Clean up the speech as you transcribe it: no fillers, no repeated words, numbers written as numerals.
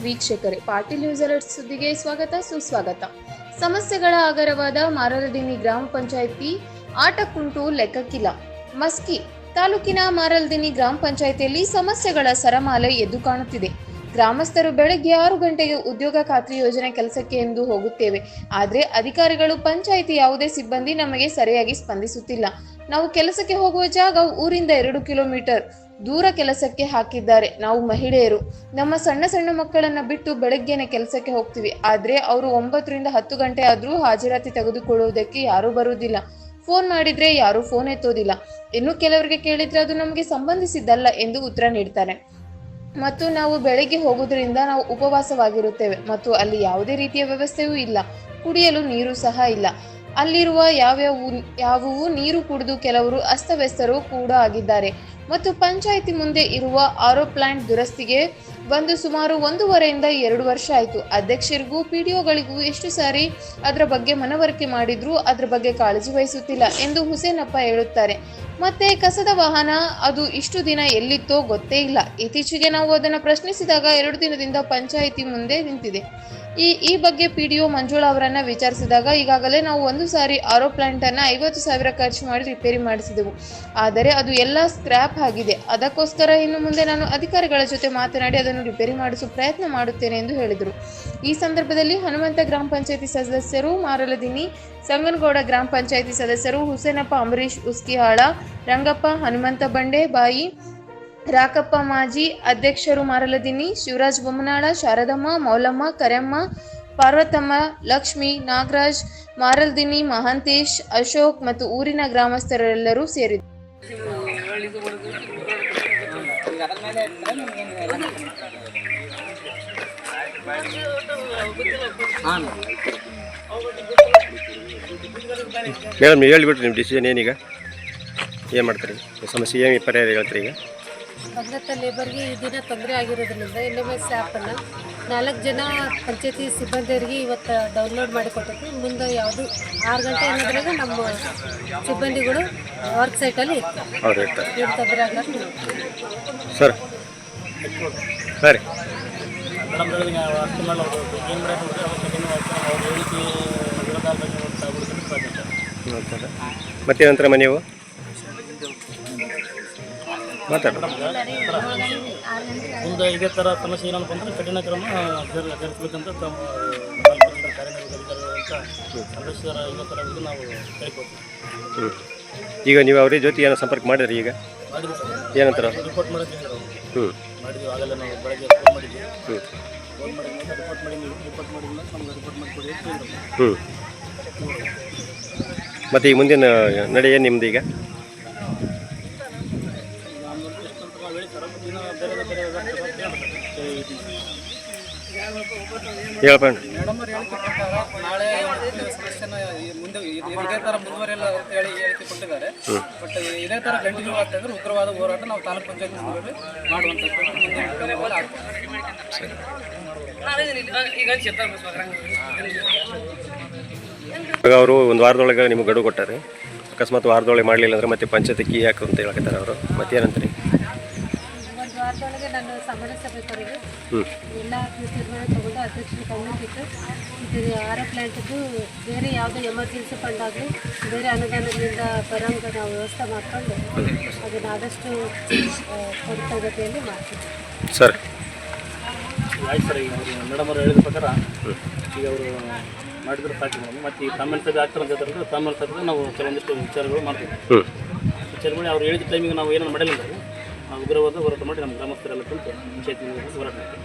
ವೀಕ್ಷಕರೇ, Patil news alert ಸುದ್ದಿಗೆ ಸ್ವಾಗತ ಸುಸ್ವಾಗತ. ಸಮಸ್ಯೆಗಳ ಆಗರವಾದ ಮಾರಲದಿನ್ನಿ ಗ್ರಾಮ ಪಂಚಾಯಿತಿ ಆಟಕ್ಕುಂಟು ಲೆಕ್ಕಕ್ಕಿಲ್ಲ. ಮಸ್ಕಿ ತಾಲೂಕಿನ ಮಾರಲದಿನ್ನಿ ಗ್ರಾಮ ಪಂಚಾಯಿತಿಯಲ್ಲಿ ಸಮಸ್ಯೆಗಳ ಸರಮಾಲೆ ಎದ್ದು ಕಾಣುತ್ತಿದೆ. ಗ್ರಾಮಸ್ಥರು ಬೆಳಗ್ಗೆ 6 ಗಂಟೆಗೆ ಉದ್ಯೋಗ ಖಾತ್ರಿ ಯೋಜನೆ ಕೆಲಸಕ್ಕೆ ಎಂದು ಹೋಗುತ್ತೇವೆ. ಆದರೆ ಅಧಿಕಾರಿಗಳು ಪಂಚಾಯಿತಿ ಯಾವುದೇ ಸಿಬ್ಬಂದಿ ನಮಗೆ ಸರಿಯಾಗಿ ಸ್ಪಂದಿಸುತ್ತಿಲ್ಲ. ನಾವು ಕೆಲಸಕ್ಕೆ ಹೋಗುವ ಜಾಗ ಊರಿಂದ 2 ಕಿಲೋಮೀಟರ್ ದೂರ ಕೆಲಸಕ್ಕೆ ಹಾಕಿದ್ದಾರೆ. ನಾವು ಮಹಿಳೆಯರು, ನಮ್ಮ ಸಣ್ಣ ಮಕ್ಕಳನ್ನ ಬಿಟ್ಟು ಬೆಳಗ್ಗೆನೆ ಕೆಲಸಕ್ಕೆ ಹೋಗ್ತೀವಿ. ಆದ್ರೆ ಅವರು 9 ರಿಂದ 10 ಗಂಟೆ ಆದ್ರೂ ಹಾಜರಾತಿ ತೆಗೆದುಕೊಳ್ಳುವುದಕ್ಕೆ ಯಾರೂ ಬರುವುದಿಲ್ಲ. ಫೋನ್ ಮಾಡಿದ್ರೆ ಯಾರೂ ಫೋನ್ ಎತ್ತೋದಿಲ್ಲ. ಇನ್ನು ಕೆಲವರಿಗೆ ಕೇಳಿದ್ರೆ ಅದು ನಮಗೆ ಸಂಬಂಧಿಸಿದ್ದಲ್ಲ ಎಂದು ಉತ್ತರ ನೀಡ್ತಾರೆ. ಮತ್ತು ನಾವು ಬೆಳಗ್ಗೆ ಹೋಗೋದ್ರಿಂದ ನಾವು ಉಪವಾಸವಾಗಿರುತ್ತೇವೆ ಮತ್ತು ಅಲ್ಲಿ ಯಾವುದೇ ರೀತಿಯ ವ್ಯವಸ್ಥೆಯೂ ಇಲ್ಲ. ಕುಡಿಯಲು ನೀರು ಸಹ ಇಲ್ಲ. ಅಲ್ಲಿರುವ ಯಾವುವು ನೀರು ಕುಡಿದು ಕೆಲವರು ಅಸ್ತವ್ಯಸ್ತರು ಕೂಡ ಆಗಿದ್ದಾರೆ. ಮತ್ತು ಪಂಚಾಯಿತಿ ಮುಂದೆ ಇರುವ ಆರೋ ಪ್ಲಾಂಟ್ ದುರಸ್ತಿಗೆ ಬಂದು ಸುಮಾರು 1.5 ರಿಂದ 2 ವರ್ಷ ಆಯಿತು. ಅಧ್ಯಕ್ಷರಿಗೂ ಪಿಡಿಒಗಳಿಗೂ ಎಷ್ಟು ಸಾರಿ ಅದರ ಬಗ್ಗೆ ಮನವರಿಕೆ ಮಾಡಿದ್ರೂ ಅದರ ಬಗ್ಗೆ ಕಾಳಜಿ ವಹಿಸುತ್ತಿಲ್ಲ ಎಂದು ಹುಸೇನಪ್ಪ ಹೇಳುತ್ತಾರೆ. ಮತ್ತೆ ಕಸದ ವಾಹನ ಅದು ಇಷ್ಟು ದಿನ ಎಲ್ಲಿತ್ತೋ ಗೊತ್ತೇ ಇಲ್ಲ. ಇತ್ತೀಚೆಗೆ ನಾವು ಅದನ್ನು ಪ್ರಶ್ನಿಸಿದಾಗ 2 ದಿನದಿಂದ ಪಂಚಾಯಿತಿ ಮುಂದೆ ನಿಂತಿದೆ. ಈ ಬಗ್ಗೆ ಪಿಡಿಒ ಮಂಜುಳಾ ಅವರನ್ನ ವಿಚಾರಿಸಿದಾಗ ಈಗಾಗಲೇ ನಾವು 1 ಸಾರಿ ಆರೋ ಪ್ಲಾಂಟ್ ಅನ್ನ 50,000 ಖರ್ಚು ಮಾಡಿ ರಿಪೇರಿ ಮಾಡಿಸಿದೆವು. ಆದರೆ ಅದು ಎಲ್ಲ ಸ್ಕ್ರ್ಯಾಪ್ ಆಗಿದೆ. ಅದಕ್ಕೋಸ್ಕರ ಇನ್ನು ಮುಂದೆ ನಾನು ಅಧಿಕಾರಿಗಳ ಜೊತೆ ಮಾತನಾಡಿ ಅದನ್ನು ರಿಪೇರಿ ಮಾಡಿಸುವ ಪ್ರಯತ್ನ ಮಾಡುತ್ತೇನೆ ಎಂದು ಹೇಳಿದರು. ಈ ಸಂದರ್ಭದಲ್ಲಿ ಹನುಮಂತ ಗ್ರಾಮ ಪಂಚಾಯಿತಿ ಸದಸ್ಯರು, ಮಾರಲದಿನ್ನಿ ಸಂಗನಗೌಡ ಗ್ರಾಮ ಪಂಚಾಯಿತಿ ಸದಸ್ಯರು, ಹುಸೇನಪ್ಪ, ಅಂಬರೀಶ್ ಉಸ್ಕಿಹಾಳ, ರಂಗಪ್ಪ, ಹನುಮಂತ ಬಂಡೆ ಬಾಯಿ, ರಾಕಪ್ಪ ಮಾಜಿ, ಅಧ್ಯಕ್ಷರು ಮಾರಲದಿನ್ನಿ, ಶಿವರಾಜ್ ಬೊಮ್ಮನಾಳ, ಶಾರದಮ್ಮ, ಮೌಲಮ್ಮ, ಕರೆಮ್ಮ, ಪಾರ್ವತಮ್ಮ, ಲಕ್ಷ್ಮಿ, ನಾಗರಾಜ್, ಮಾರಲದಿನ್ನಿ, ಮಹಾಂತೇಶ್, ಅಶೋಕ್ ಮತ್ತು ಊರಿನ ಗ್ರಾಮಸ್ಥರೆಲ್ಲರೂ ಸೇರಿದರು. ಮೇಡಮ್ ಹೇಳ್ಬಿಟ್ರಿ ನಿಮ್ಮ ಡಿಸಿಷನ್ ಏನೀಗ? ಏನು ಮಾಡ್ತೀರಿ? ಸಮಸ್ಯೆ ಏನು ಪರಿಹಾರ ಹೇಳ್ತೀರಿ ಈಗ? ಭದ್ರತಾ ಲೇಬರ್ಗೆ ಈ ದಿನ ತೊಂದರೆ ಆಗಿರೋದ್ರಿಂದ LMS ಆ್ಯಪನ್ನು 4 ಜನ ಪಂಚಾಯತಿ ಸಿಬ್ಬಂದಿಯರಿಗೆ ಇವತ್ತು ಡೌನ್ಲೋಡ್ ಮಾಡಿ ಕೊಟ್ಟಿದ್ವಿ. ಮುಂದೆ ಯಾವುದು 6 ಗಂಟೆ ಅನ್ನೋದ್ರಾಗ ನಮ್ಮ ಸಿಬ್ಬಂದಿಗಳು ವರ್ಕ್ ಸೈಟಲ್ಲಿ ಇರ್ತಾರೆ. ಅವ್ರು ಇರ್ತಾರೆ. ಏನು ತೊಂದರೆ ಆಗಲ್ಲ ಸರ್ ಸರಿ ಮತ್ತೆ ನಂತರ ಮನೆಯವು ಮಾತಾಡೋಣ. ಮುಂದೆ ಇದೇ ಥರ ಸಮಸ್ಯೆ ಏನಪ್ಪ ಅಂದರೆ ಕಠಿಣ ಕ್ರಮ ಜರುಗಿಸಬೇಕಂತ ಸದಸ್ಯರ ಇದೇ ಥರ ನಾವು ಕೇಳ್ಕೊತೀವಿ. ಈಗ ನೀವು ಅವ್ರ ಜೊತೆ ಏನೋ ಸಂಪರ್ಕ ಮಾಡಿದ್ರಿ? ಈಗ ಏನಂತಾರ ರಿಪೋರ್ಟ್ ಮಾಡಿದ್ವಿ. ಮಾಡಿದ್ವಿ ಆಗಲ್ಲ. ನಾವು ಬೆಳಗ್ಗೆ ಫೋನ್ ಮಾಡಿದ್ವಿ. ಫೋನ್ ಮಾಡಿದ್ಮೇಲೆ ರಿಪೋರ್ಟ್ ಮಾಡಿದ್ಮೇಲೆ ನಮ್ಗೆ ರಿಪೋರ್ಟ್ ಮಾಡಿಕೊಡಿ ಅಂತ ಹೇಳಿದ್ರು. ಮತ್ತು ಈಗ ಮುಂದಿನ ನಡೆ ಏನು ನಿಮ್ದು? ಈಗ ಹೇಳಪ್ಪ. ಮೇಡಮ್ ಅವ್ರು ಹೇಳಿಕೆ ಪ್ರಕಾರ ನಾಳೆ ಸಮಸ್ಯೆನ ಮುಂದೆ ಇದೇ ಥರ ಮುಂದುವರೆಯಲ್ಲ ಅಂತ ಹೇಳಿ ಹೇಳಿಕೆ ಕೊಟ್ಟಿದ್ದಾರೆ. ಬಟ್ ಇದೇ ಥರ ಕಂಟಿನ್ಯೂ ಆಗ್ತಂದ್ರೆ ಉಗ್ರವಾದ ಹೋರಾಟ ನಾವು ತಾಲೂಕು ಪಂಚಾಯತ್ ಮುಂದೆ ಮಾಡುವಂಥದ್ದು ಇವಾಗ ಅವರು ಒಂದು ವಾರದೊಳಗೆ ನಿಮ್ಗೆ ಗಡುವು ಕೊಟ್ಟಾರೆ. ಅಕಸ್ಮಾತ್ ವಾರದೊಳಗೆ ಮಾಡಲಿಲ್ಲ ಅಂದರೆ ಮತ್ತೆ ಪಂಚಾಯತ್ ಕೀ ಹಾಕು ಅಂತ ಹೇಳಕತ್ತಾರೆ ಅವರು. ಮತ್ತೇನಂತೀರಿ? 1 ವಾರದೊಳಗೆ ನಾನು ಸಾಮಾನ್ಯ ಸಭೆ ಕರೆದು ಎಲ್ಲ ತೀರ್ಮಾನ ತಗೊಂಡು ಅಧ್ಯಕ್ಷರು ಗಮನಕ್ಕಿಟ್ಟು ಇದು ಆರೋ ಪ್ಲ್ಯಾಂಟದ್ದು ಬೇರೆ ಯಾವುದೇ ಎಮರ್ಜೆನ್ಸಿ ಫಂಡ್ ಆಗಲಿ ಬೇರೆ ಅನುದಾನದಿಂದ ಬರೋಂಗ ನಾವು ವ್ಯವಸ್ಥೆ ಮಾಡಿಕೊಂಡು ಅದನ್ನು ಆದಷ್ಟು ತ್ವರಿತಗತಿಯಲ್ಲಿ ಮಾಡ್ತೀವಿ. ಸರ್ ಆಯ್ತು ಸರ್. ಈಗ ಅವರು ಮೇಡಮ್ ಅವರು ಹೇಳಿದ ಪ್ರಕಾರ ಈಗ ಅವರು ಮಾಡಿದ್ರೆ ಸಾಕು. ಮತ್ತು ಈ ಸಾಮಾನ್ಯ ಸಭೆ ಆಗ್ತಾರೆ ಅಂತ ಹೇಳಿದ್ರೆ ಸಾಮಾನ್ಯ ಸಭೆಗೆ ನಾವು ಕೆಲವೊಂದಿಷ್ಟು ವಿಚಾರಗಳು ಮಾಡ್ತೀವಿ. ವಿಚಾರ ಮಾಡಿ ಅವ್ರು ಹೇಳಿದ ಟೈಮಿಗೆ ನಾವು ಏನಾದ್ರು ಮಾಡಿಲ್ಲ ಅಂದರೆ ನಾವು ಉಗ್ರವಾದ ಹೋರಾಟ ಮಾಡಿ ನಮ್ಮ ಗ್ರಾಮಸ್ಥರೆಲ್ಲ ಕುಂತು ಪಂಚಾಯತ್ ಹೋರಾಟ ಮಾಡ್ತೀವಿ.